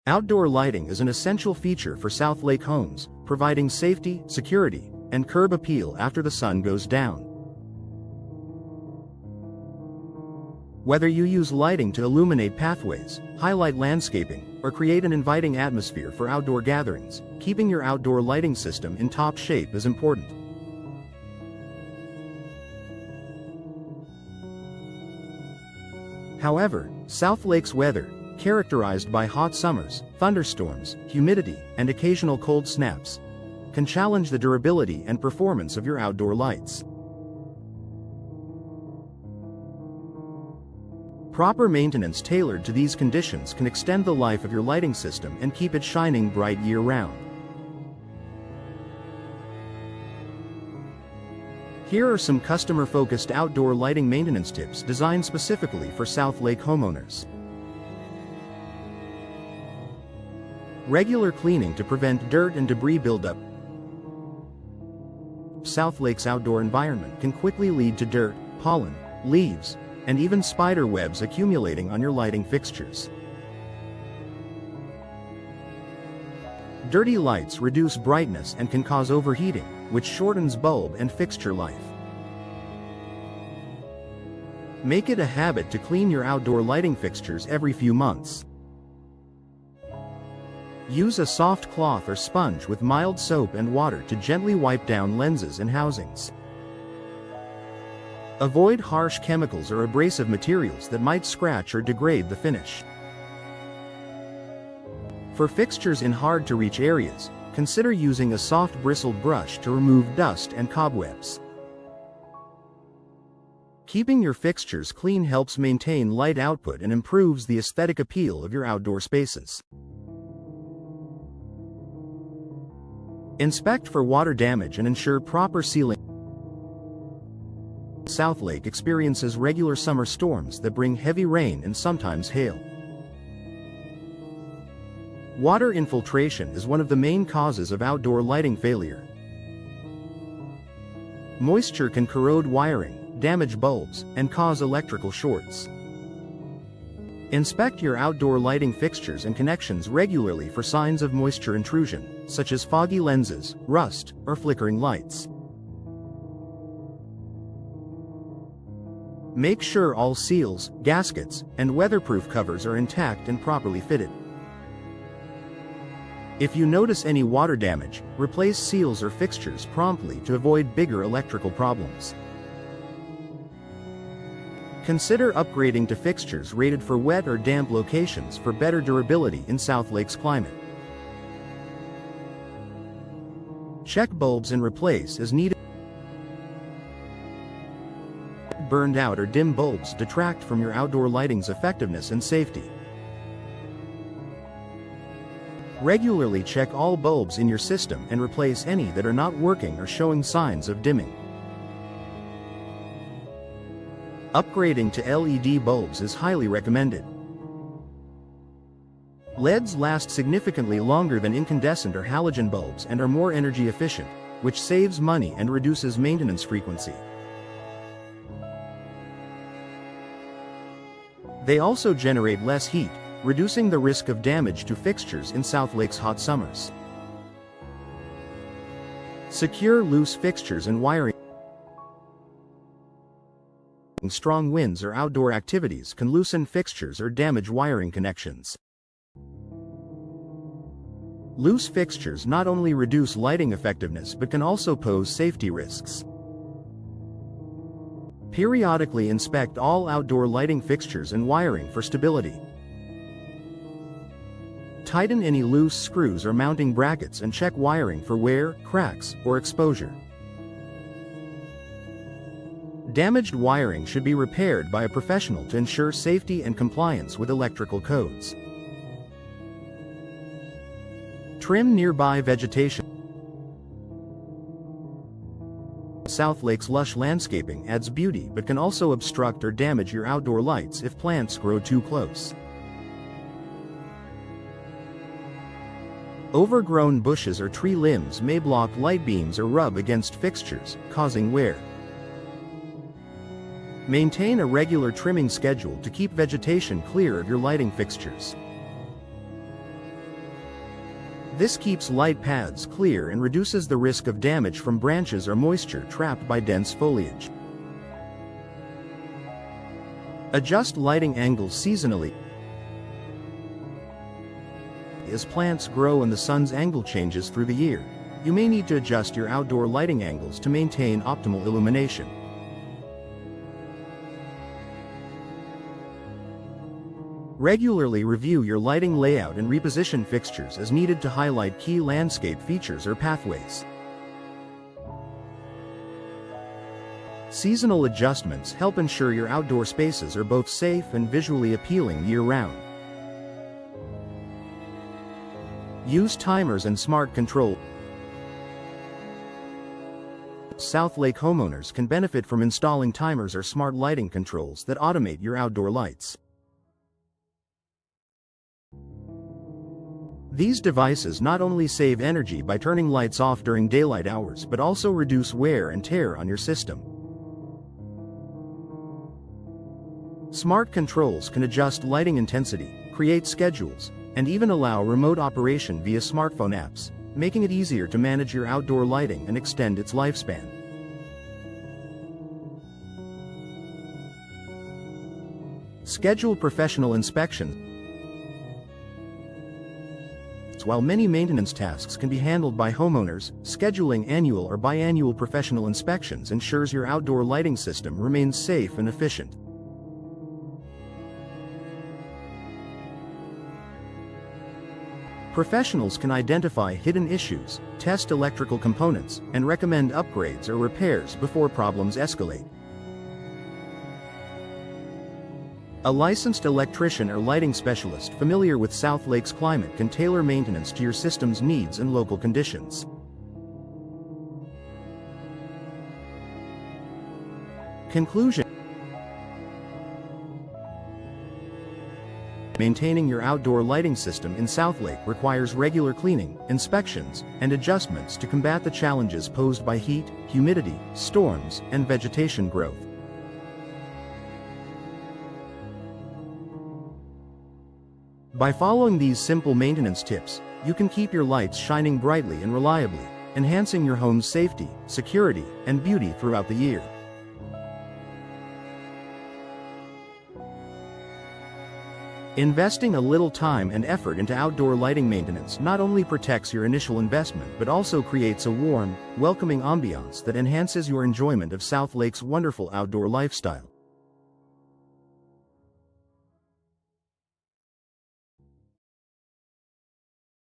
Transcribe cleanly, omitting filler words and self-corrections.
Outdoor lighting is an essential feature for Southlake homes, providing safety, security, and curb appeal after the sun goes down. Whether you use lighting to illuminate pathways, highlight landscaping, or create an inviting atmosphere for outdoor gatherings, keeping your outdoor lighting system in top shape is important. However, Southlake's weather, characterized by hot summers, thunderstorms, humidity, and occasional cold snaps, can challenge the durability and performance of your outdoor lights. Proper maintenance tailored to these conditions can extend the life of your lighting system and keep it shining bright year-round. Here are some customer-focused outdoor lighting maintenance tips designed specifically for Southlake homeowners. Regular cleaning to prevent dirt and debris buildup. Southlake's outdoor environment can quickly lead to dirt, pollen, leaves, and even spider webs accumulating on your lighting fixtures. Dirty lights reduce brightness and can cause overheating, which shortens bulb and fixture life. Make it a habit to clean your outdoor lighting fixtures every few months. Use a soft cloth or sponge with mild soap and water to gently wipe down lenses and housings. Avoid harsh chemicals or abrasive materials that might scratch or degrade the finish. For fixtures in hard-to-reach areas, consider using a soft bristled brush to remove dust and cobwebs. Keeping your fixtures clean helps maintain light output and improves the aesthetic appeal of your outdoor spaces. Inspect for water damage and ensure proper sealing. Southlake experiences regular summer storms that bring heavy rain and sometimes hail. Water infiltration is one of the main causes of outdoor lighting failure. Moisture can corrode wiring, damage bulbs, and cause electrical shorts. Inspect your outdoor lighting fixtures and connections regularly for signs of moisture intrusion, such as foggy lenses, rust, or flickering lights. Make sure all seals, gaskets, and weatherproof covers are intact and properly fitted. If you notice any water damage, replace seals or fixtures promptly to avoid bigger electrical problems. Consider upgrading to fixtures rated for wet or damp locations for better durability in Southlake's climate. Check bulbs and replace as needed. Burned out or dim bulbs detract from your outdoor lighting's effectiveness and safety. Regularly check all bulbs in your system and replace any that are not working or showing signs of dimming. Upgrading to LED bulbs is highly recommended. LEDs last significantly longer than incandescent or halogen bulbs and are more energy efficient, which saves money and reduces maintenance frequency. They also generate less heat, reducing the risk of damage to fixtures in Southlake's hot summers. Secure loose fixtures and wiring. Strong winds or outdoor activities can loosen fixtures or damage wiring connections. Loose fixtures not only reduce lighting effectiveness but can also pose safety risks. Periodically inspect all outdoor lighting fixtures and wiring for stability. Tighten any loose screws or mounting brackets and check wiring for wear, cracks, or exposure. Damaged wiring should be repaired by a professional to ensure safety and compliance with electrical codes. Trim nearby vegetation. Southlake's lush landscaping adds beauty but can also obstruct or damage your outdoor lights if plants grow too close. Overgrown bushes or tree limbs may block light beams or rub against fixtures, causing wear. Maintain a regular trimming schedule to keep vegetation clear of your lighting fixtures. This keeps light paths clear and reduces the risk of damage from branches or moisture trapped by dense foliage. Adjust lighting angles seasonally. As plants grow and the sun's angle changes through the year, you may need to adjust your outdoor lighting angles to maintain optimal illumination. Regularly review your lighting layout and reposition fixtures as needed to highlight key landscape features or pathways. Seasonal adjustments help ensure your outdoor spaces are both safe and visually appealing year-round. Use timers and smart control. Southlake homeowners can benefit from installing timers or smart lighting controls that automate your outdoor lights. These devices not only save energy by turning lights off during daylight hours but also reduce wear and tear on your system. Smart controls can adjust lighting intensity, create schedules, and even allow remote operation via smartphone apps, making it easier to manage your outdoor lighting and extend its lifespan. Schedule professional inspections. While many maintenance tasks can be handled by homeowners, scheduling annual or biannual professional inspections ensures your outdoor lighting system remains safe and efficient. Professionals can identify hidden issues, test electrical components, and recommend upgrades or repairs before problems escalate. A licensed electrician or lighting specialist familiar with Southlake's climate can tailor maintenance to your system's needs and local conditions. Conclusion: maintaining your outdoor lighting system in Southlake requires regular cleaning, inspections, and adjustments to combat the challenges posed by heat, humidity, storms, and vegetation growth. By following these simple maintenance tips, you can keep your lights shining brightly and reliably, enhancing your home's safety, security, and beauty throughout the year. Investing a little time and effort into outdoor lighting maintenance not only protects your initial investment but also creates a warm, welcoming ambiance that enhances your enjoyment of Southlake's wonderful outdoor lifestyle.